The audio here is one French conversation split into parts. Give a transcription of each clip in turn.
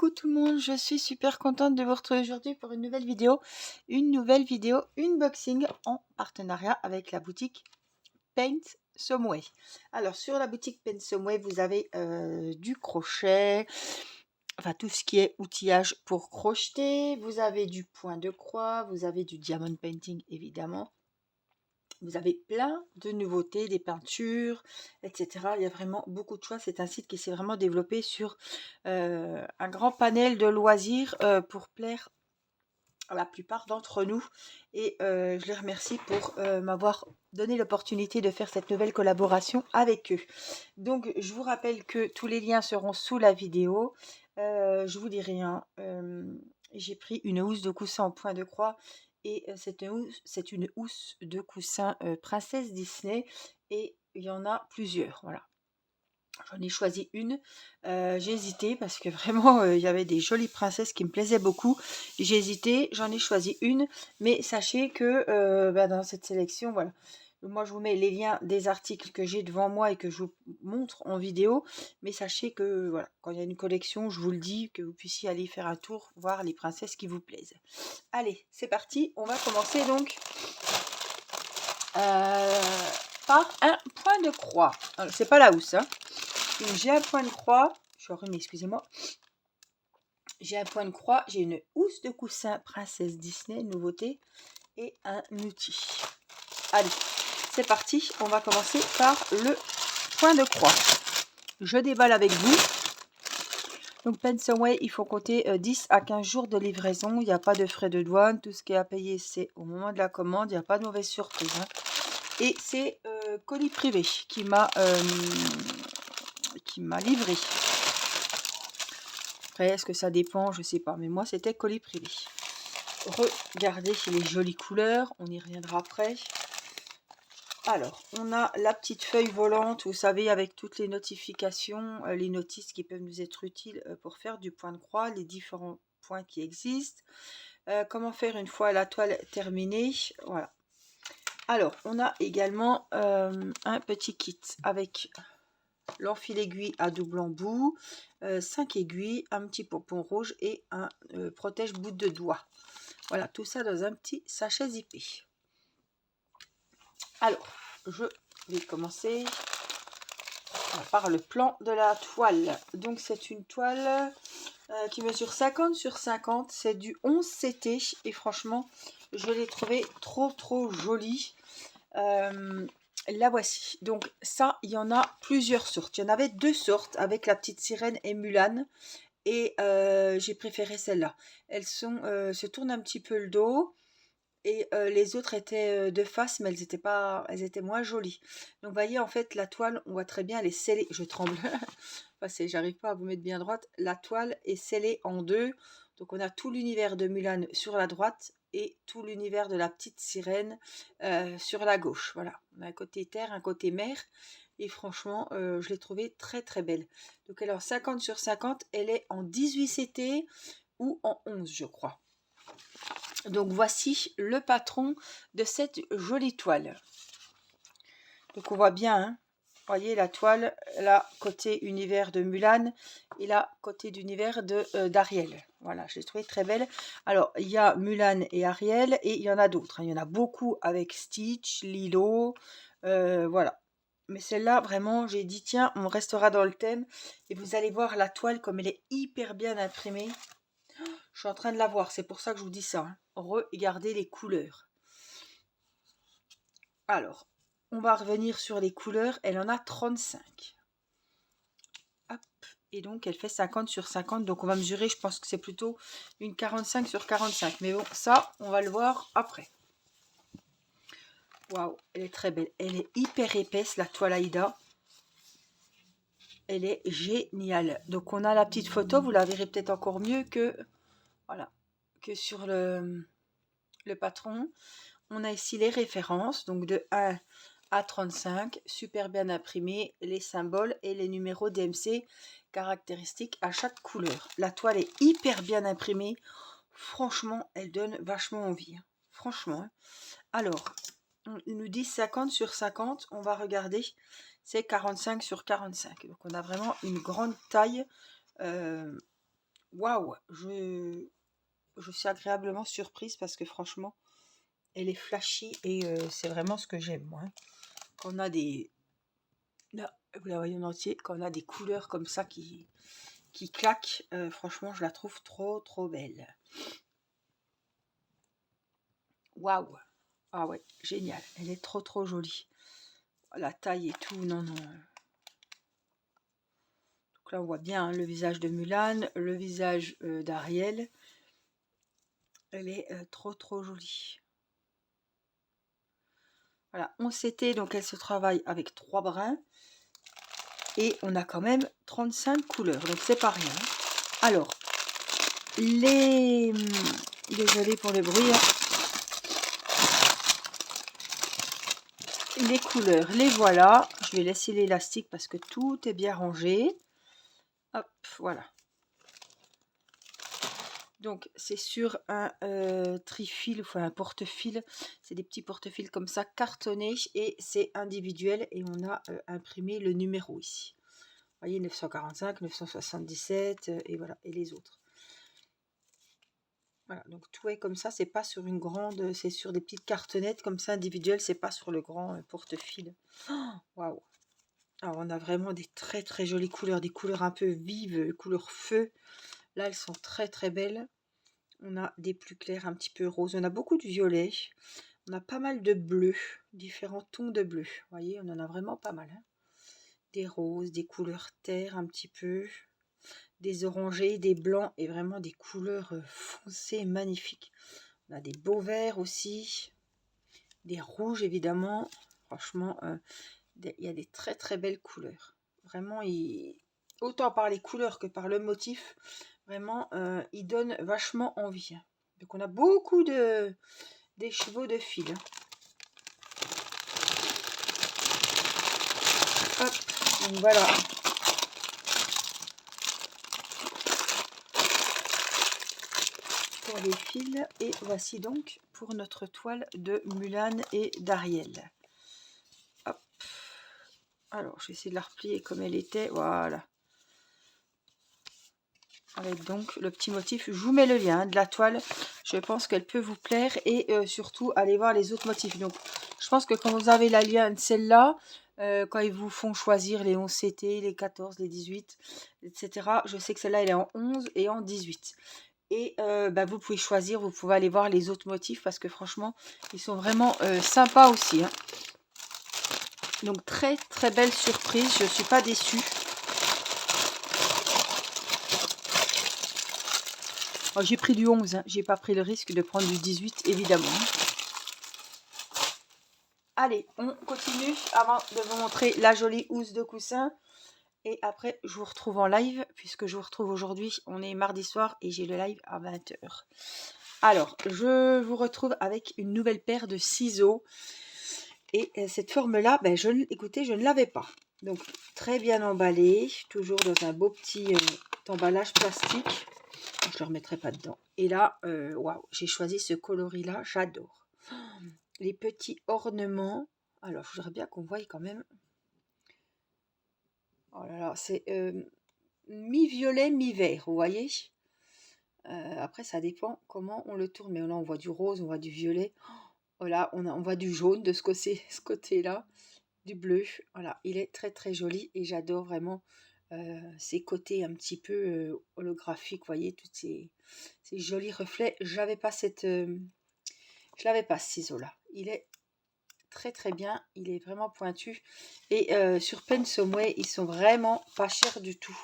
Coucou tout le monde, je suis super contente de vous retrouver aujourd'hui pour une nouvelle vidéo, unboxing en partenariat avec la boutique Paint Some Way. Alors sur la boutique Paint Some Way, vous avez du crochet, enfin tout ce qui est outillage pour crocheter, vous avez du point de croix, vous avez du diamond painting évidemment. Vous avez plein de nouveautés, des peintures, etc. Il y a vraiment beaucoup de choix. C'est un site qui s'est vraiment développé sur un grand panel de loisirs pour plaire à la plupart d'entre nous. Et je les remercie pour m'avoir donné l'opportunité de faire cette nouvelle collaboration avec eux. Donc, je vous rappelle que tous les liens seront sous la vidéo. Je vous dis rien. J'ai pris une housse de coussin en point de croix. Et c'est une housse de coussin Princesse Disney. Et il y en a plusieurs. Voilà. J'en ai choisi une. J'ai hésité parce que vraiment, il y avait des jolies princesses qui me plaisaient beaucoup. J'ai hésité, j'en ai choisi une. Mais sachez que dans cette sélection, voilà. Moi, je vous mets les liens des articles que j'ai devant moi et que je vous montre en vidéo. Mais sachez que, voilà, quand il y a une collection, je vous le dis, que vous puissiez aller faire un tour, voir les princesses qui vous plaisent. Allez, c'est parti. On va commencer donc par un point de croix. C'est pas la housse, hein. J'ai un point de croix, je remets, excusez-moi. J'ai un point de croix, j'ai une housse de coussin Princesse Disney, nouveauté, et un outil. Allez, c'est parti, on va commencer par le point de croix. Je déballe avec vous. Donc Paint Some Way, il faut compter 10 à 15 jours de livraison, il n'y a pas de frais de douane, tout ce qui est à payer c'est au moment de la commande, il n'y a pas de mauvaise surprise. Hein. Et c'est colis privé qui m'a livré. Après, est-ce que ça dépend? Je sais pas. Mais moi, c'était colis privé. Regardez les jolies couleurs. On y reviendra après. Alors, on a la petite feuille volante, vous savez, avec toutes les notifications, les notices qui peuvent nous être utiles pour faire du point de croix, les différents points qui existent. Comment faire une fois la toile terminée? Voilà. Alors, on a également un petit kit avec l'enfil aiguille à double embout, 5 aiguilles, un petit pompon rouge et un protège bout de doigt. Voilà, tout ça dans un petit sachet zippé. Alors, je vais commencer par le plan de la toile. Donc, c'est une toile qui mesure 50 sur 50. C'est du 11 CT et franchement, je l'ai trouvé trop jolie. La voici. Donc ça, il y en a plusieurs sortes. Il y en avait deux sortes avec la petite sirène et Mulan. Et j'ai préféré celle-là. Elles se tournent un petit peu le dos. Et les autres étaient de face, mais elles étaient moins jolies. Donc vous voyez, en fait, la toile, on voit très bien, elle est scellée. Je tremble. J'arrive pas à vous mettre bien droite. La toile est scellée en deux. Donc on a tout l'univers de Mulan sur la droite et tout l'univers de la petite sirène sur la gauche. Voilà, on a un côté terre, un côté mer. Et franchement, je l'ai trouvée très belle. Donc alors 50 sur 50, elle est en 18 CT ou en 11, je crois. Donc voici le patron de cette jolie toile. Donc on voit bien, hein, voyez la toile, là côté univers de Mulan et là côté d'univers d'Ariel. Voilà, je l'ai trouvée très belle. Alors il y a Mulan et Ariel et il y en a d'autres. Hein. Il y en a beaucoup avec Stitch, Lilo, voilà. Mais celle-là, vraiment, j'ai dit tiens, on restera dans le thème et vous allez voir la toile comme elle est hyper bien imprimée. Je suis en train de la voir, c'est pour ça que je vous dis ça. Hein. Regardez les couleurs. Alors, on va revenir sur les couleurs. Elle en a 35. Hop. Et donc, elle fait 50 sur 50. Donc, on va mesurer, je pense que c'est plutôt une 45 sur 45. Mais bon, ça, on va le voir après. Waouh, elle est très belle. Elle est hyper épaisse, la toile Aïda. Elle est géniale. Donc, on a la petite photo. Vous la verrez peut-être encore mieux que, voilà, que sur le patron. On a ici les références, donc de 1 à 35, super bien imprimé, les symboles et les numéros DMC caractéristiques à chaque couleur. La toile est hyper bien imprimée, franchement, elle donne vachement envie. Hein. Franchement. Hein. Alors, il nous dit 50 sur 50, on va regarder, c'est 45 sur 45. Donc, on a vraiment une grande taille waouh, je suis agréablement surprise parce que franchement, elle est flashy et c'est vraiment ce que j'aime, moi, hein. Quand on a des... Là, vous la voyez en entier, quand on a des couleurs comme ça qui claquent, franchement, je la trouve trop, trop belle. Waouh! Ah ouais, génial. Elle est trop, trop jolie. La taille et tout, non, non. Donc là, on voit bien hein, le visage de Mulan, le visage d'Ariel. Elle est trop, trop jolie. Voilà, on s'était, donc elle se travaille avec 3 brins. Et on a quand même 35 couleurs, donc c'est pas rien. Alors, désolée pour le bruit, hein. Les couleurs, les voilà. Je vais laisser l'élastique parce que tout est bien rangé. Hop, voilà. Donc, c'est sur un trifil, enfin un porte-fil. C'est des petits porte-fils comme ça, cartonnés. Et c'est individuel. Et on a imprimé le numéro ici. Vous voyez, 945, 977, et voilà, et les autres. Voilà, donc tout est comme ça, c'est pas sur une grande, c'est sur des petites cartonnettes comme ça individuelles, c'est pas sur le grand porte-fil. Waouh! Alors on a vraiment des très très jolies couleurs, des couleurs un peu vives, couleur feu. Là elles sont très très belles. On a des plus clairs, un petit peu rose. On a beaucoup de violet. On a pas mal de bleu, différents tons de bleu. Vous voyez, on en a vraiment pas mal, hein. Des roses, des couleurs terre un petit peu, des orangés, des blancs et vraiment des couleurs foncées magnifiques. On a des beaux verts aussi, des rouges évidemment. Franchement, il y a des très très belles couleurs. Vraiment, autant par les couleurs que par le motif, vraiment, il donne vachement envie, hein. Donc on a beaucoup des chevaux de fil, hein. Hop, donc voilà. Pour les fils, et voici donc pour notre toile de Mulan et d'Ariel. Hop. Alors, je vais essayer de la replier comme elle était. Voilà. Avec donc le petit motif. Je vous mets le lien de la toile. Je pense qu'elle peut vous plaire. Et surtout, allez voir les autres motifs. Donc, je pense que quand vous avez la lien de celle-là, quand ils vous font choisir les 11 CT, les 14, les 18, etc. Je sais que celle-là, elle est en 11 et en 18. Et bah, vous pouvez choisir, vous pouvez aller voir les autres motifs parce que franchement, ils sont vraiment sympas aussi, hein. Donc, très très belle surprise. Je ne suis pas déçue. Oh, j'ai pris du 11, hein. J'ai pas pris le risque de prendre du 18, évidemment. Allez, on continue avant de vous montrer la jolie housse de coussin. Et après, je vous retrouve en live, puisque je vous retrouve aujourd'hui. On est mardi soir et j'ai le live à 20 h. Alors, je vous retrouve avec une nouvelle paire de ciseaux. Et cette forme-là, ben, écoutez, je ne l'avais pas. Donc, très bien emballé, toujours dans un beau petit emballage plastique. Je ne le remettrai pas dedans. Et là, waouh, j'ai choisi ce coloris-là, j'adore. Les petits ornements. Alors, je voudrais bien qu'on voie quand même. Oh là là, c'est mi-violet, mi-vert, vous voyez. Après, ça dépend comment on le tourne. Mais là, on voit du rose, on voit du violet. Oh là, on voit du jaune de ce côté-là, du bleu. Voilà, il est très très joli et j'adore vraiment ces côtés un petit peu holographiques. Vous voyez, tous ces jolis reflets. Je l'avais pas ce ciseau-là. Il est très très bien, il est vraiment pointu et sur Pensomeway ils sont vraiment pas chers du tout,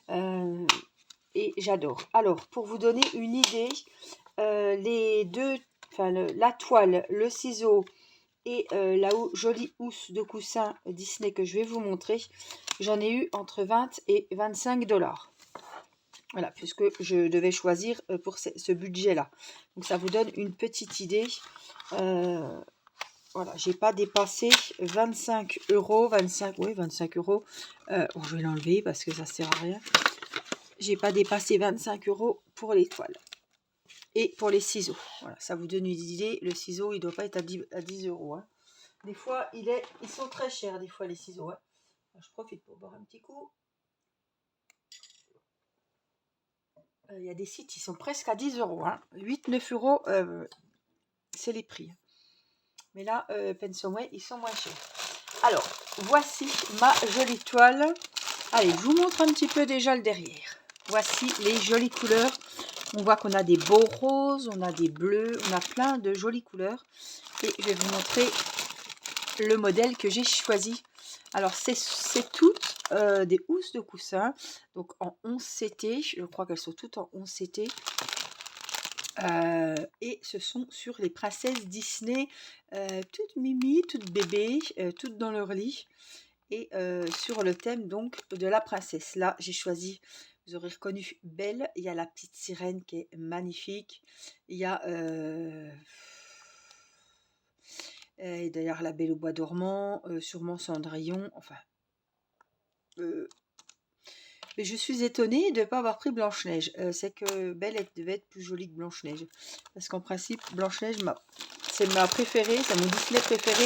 et j'adore. Alors pour vous donner une idée, les deux, enfin la toile, le ciseau et la jolie housse de coussin Disney que je vais vous montrer, j'en ai eu entre 20 et 25 $. Voilà, puisque je devais choisir pour ce budget là, donc ça vous donne une petite idée. Voilà, j'ai pas dépassé 25 €, 25, oui, 25 €. Bon, je vais l'enlever parce que ça sert à rien. J'ai pas dépassé 25 € pour les toiles. Et pour les ciseaux. Voilà, ça vous donne une idée. Le ciseau, il doit pas être à 10 €, hein. Des fois, ils sont très chers, des fois, les ciseaux, hein. Je profite pour boire un petit coup. Il y a des sites, ils sont presque à 10 €. Hein. 8-9 €, c'est les prix. Mais là, Pensoway, ils sont moins chers. Alors, voici ma jolie toile. Allez, je vous montre un petit peu déjà le derrière. Voici les jolies couleurs. On voit qu'on a des beaux roses, on a des bleus, on a plein de jolies couleurs. Et je vais vous montrer le modèle que j'ai choisi. Alors, c'est toutes des housses de coussin. Donc, en 11 CT. Je crois qu'elles sont toutes en 11 CT. Et ce sont sur les princesses Disney, toutes mimi, toutes bébés, toutes dans leur lit. Et sur le thème donc de la princesse. Là, j'ai choisi, vous aurez reconnu Belle. Il y a la petite sirène qui est magnifique. Il y a d'ailleurs la Belle au bois dormant, sûrement Cendrillon. Enfin, mais je suis étonnée de ne pas avoir pris Blanche-Neige. C'est que Belle elle devait être plus jolie que Blanche-Neige. Parce qu'en principe, Blanche-Neige, c'est ma préférée, c'est mon Disney préféré.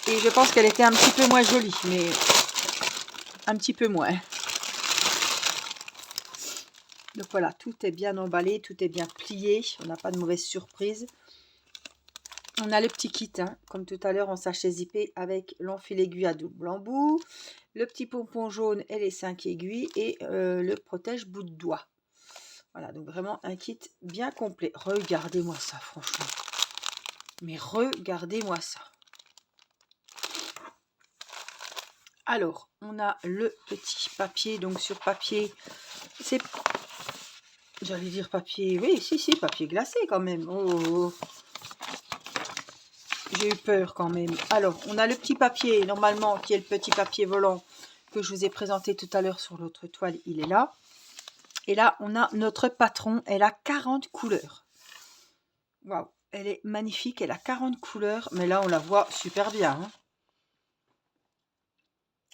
Et je pense qu'elle était un petit peu moins jolie, mais un petit peu moins. Donc voilà, tout est bien emballé, tout est bien plié. On n'a pas de mauvaise surprise. On a le petit kit, hein, comme tout à l'heure en sachet zippé avec l'enfil aiguille à double embout, le petit pompon jaune et les 5 aiguilles et le protège bout de doigt. Voilà, donc vraiment un kit bien complet. Regardez-moi ça, franchement. Mais regardez-moi ça. Alors, on a le petit papier. Donc sur papier, c'est... J'allais dire papier... Oui, si, papier glacé quand même. Oh. J'ai eu peur quand même. Alors, on a le petit papier, normalement, qui est le petit papier volant que je vous ai présenté tout à l'heure sur l'autre toile. Il est là. Et là, on a notre patron. Elle a 40 couleurs. Waouh, elle est magnifique. Elle a 40 couleurs. Mais là, on la voit super bien. Hein.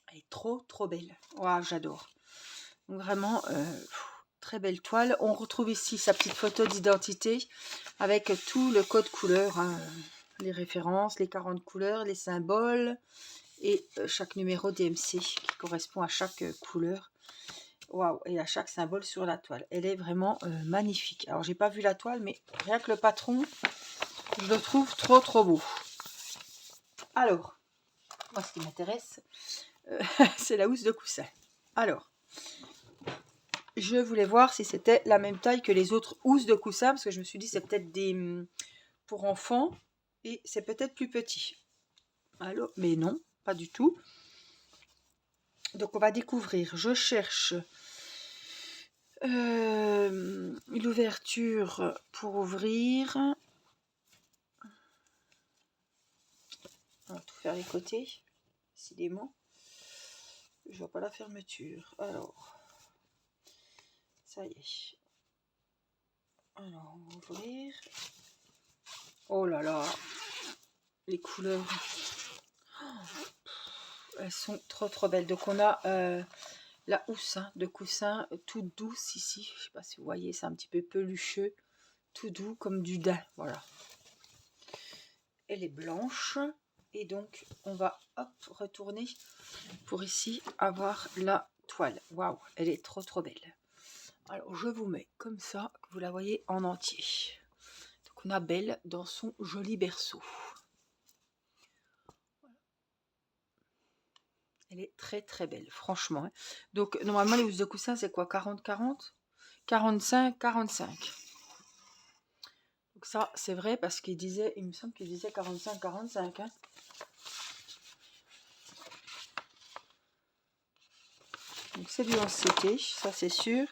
Elle est trop, trop belle. Waouh, j'adore. Donc, vraiment, très belle toile. On retrouve ici sa petite photo d'identité avec tout le code couleur. Hein. Les références, les 40 couleurs, les symboles et chaque numéro DMC qui correspond à chaque couleur. Waouh, et à chaque symbole sur la toile. Elle est vraiment magnifique. Alors, j'ai pas vu la toile, mais rien que le patron, je le trouve trop, trop beau. Alors, moi, ce qui m'intéresse, c'est la housse de coussin. Alors, je voulais voir si c'était la même taille que les autres housses de coussin, parce que je me suis dit, c'est peut-être des pour enfants, et c'est peut-être plus petit. Alors, mais non, pas du tout. Donc, on va découvrir. Je cherche l'ouverture pour ouvrir. On va tout faire les côtés, décidément. Je vois pas la fermeture. Alors, ça y est. Alors, on va ouvrir. Oh là là, les couleurs. Elles sont trop trop belles. Donc on a la housse de coussin toute douce ici. Je sais pas si vous voyez, c'est un petit peu pelucheux. Tout doux comme du daim. Voilà. Elle est blanche. Et donc on va hop retourner pour ici avoir la toile. Waouh, elle est trop trop belle. Alors je vous mets comme ça, que vous la voyez en entier. Donc on a Belle dans son joli berceau. Elle est très très belle, franchement. Donc normalement les housses de coussin c'est quoi, 40-40 45-45. Donc ça c'est vrai parce qu'il disait, il me semble qu'il disait 45-45. Hein. Donc c'est du 11 CT, ça c'est sûr.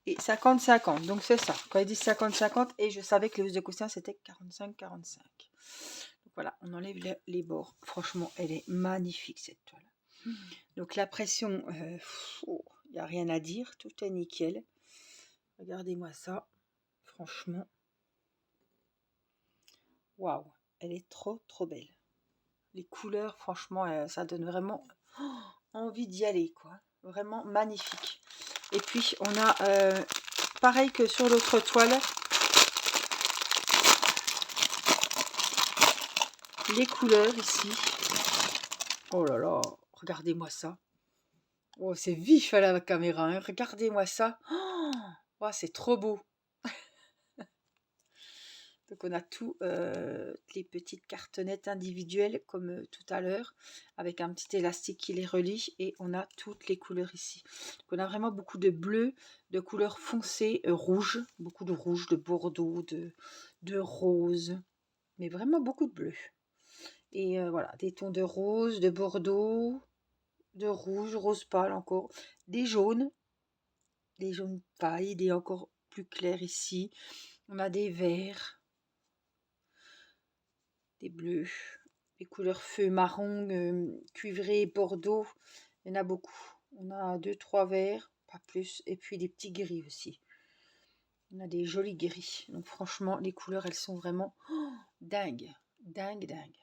Et 50-50, donc c'est ça. Quand ils disent 50-50, et je savais que les housses de coussin c'était 45-45. Donc voilà, on enlève les bords. Franchement, elle est magnifique cette toile. Donc la pression, il n'y a rien à dire, tout est nickel. Regardez-moi ça, franchement. Waouh, elle est trop trop belle. Les couleurs, franchement, ça donne vraiment envie d'y aller, quoi. Vraiment magnifique. Et puis on a, pareil que sur l'autre toile, les couleurs ici. Oh là là, regardez-moi ça. Oh, c'est vif à la caméra, hein. Regardez-moi ça. Oh, Oh, c'est trop beau. Donc on a tout, les petites cartonnettes individuelles comme tout à l'heure, avec un petit élastique qui les relie, et on a toutes les couleurs ici. Donc on a vraiment beaucoup de bleu, de couleurs foncées, rouge, beaucoup de rouge, de bordeaux, de rose, mais vraiment beaucoup de bleu. Et voilà, des tons de rose, de bordeaux, de rouge, rose pâle encore, des jaunes paille, des encore plus clairs ici. On a des verts, des bleus, des couleurs feu marron, cuivré, bordeaux. Il y en a beaucoup. On a 2-3 verts, pas plus, et puis des petits gris aussi. On a des jolis gris. Donc franchement, les couleurs, elles sont vraiment dingues. Dingue, dingue.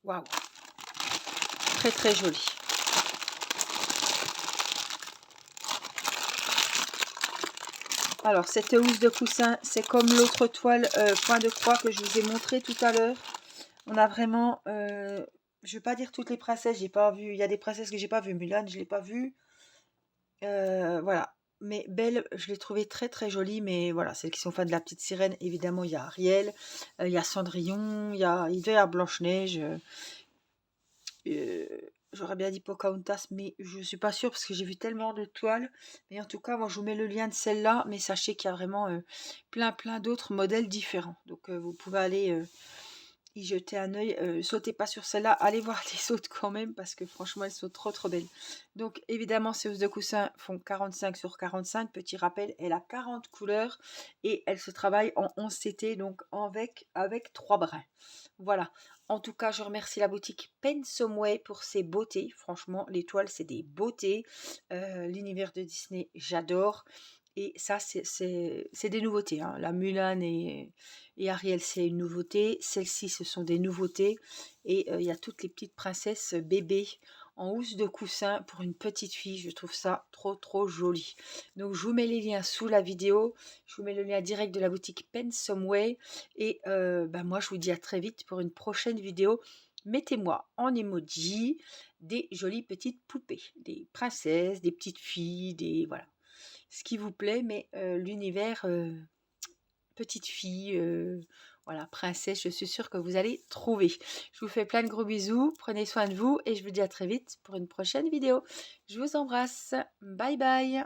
Waouh. Très, très joli. Alors, cette housse de coussin, c'est comme l'autre toile point de croix que je vous ai montré tout à l'heure. On a vraiment, je ne vais pas dire toutes les princesses, j'ai pas vu. Il y a des princesses que j'ai pas vues. Mulan, je l'ai pas vue. Voilà. Mais Belle, je l'ai trouvée très très jolie. Mais voilà, celles qui sont fans de la petite sirène, évidemment, il y a Ariel, il y a Cendrillon, il devait y avoir Blanche-Neige. J'aurais bien dit Pocahontas, mais je suis pas sûre parce que j'ai vu tellement de toiles. Mais en tout cas, moi, je vous mets le lien de celle-là. Mais sachez qu'il y a vraiment plein d'autres modèles différents. Donc, vous pouvez aller y jeter un œil. Sautez pas sur celle-là, allez voir les autres quand même parce que franchement elles sont trop belles. Donc évidemment ces housses de coussin font 45 sur 45. Petit rappel, elle a 40 couleurs et elle se travaille en 11 CT, donc avec 3 brins. Voilà. En tout cas, je remercie la boutique Pensomeway pour ses beautés. Franchement, les toiles, c'est des beautés. L'univers de Disney, j'adore. Et ça, c'est des nouveautés. Hein. La Mulan et Ariel, c'est une nouveauté. Celles-ci, ce sont des nouveautés. Et il y a toutes les petites princesses bébés en housse de coussin pour une petite fille. Je trouve ça trop joli. Donc, je vous mets les liens sous la vidéo. Je vous mets le lien direct de la boutique Pensomeway. Et moi, je vous dis à très vite pour une prochaine vidéo. Mettez-moi en emoji des jolies petites poupées. Des princesses, des petites filles, des... Voilà. Ce qui vous plaît, mais l'univers petite fille, voilà, princesse, je suis sûre que vous allez trouver. Je vous fais plein de gros bisous, prenez soin de vous et je vous dis à très vite pour une prochaine vidéo. Je vous embrasse, bye bye.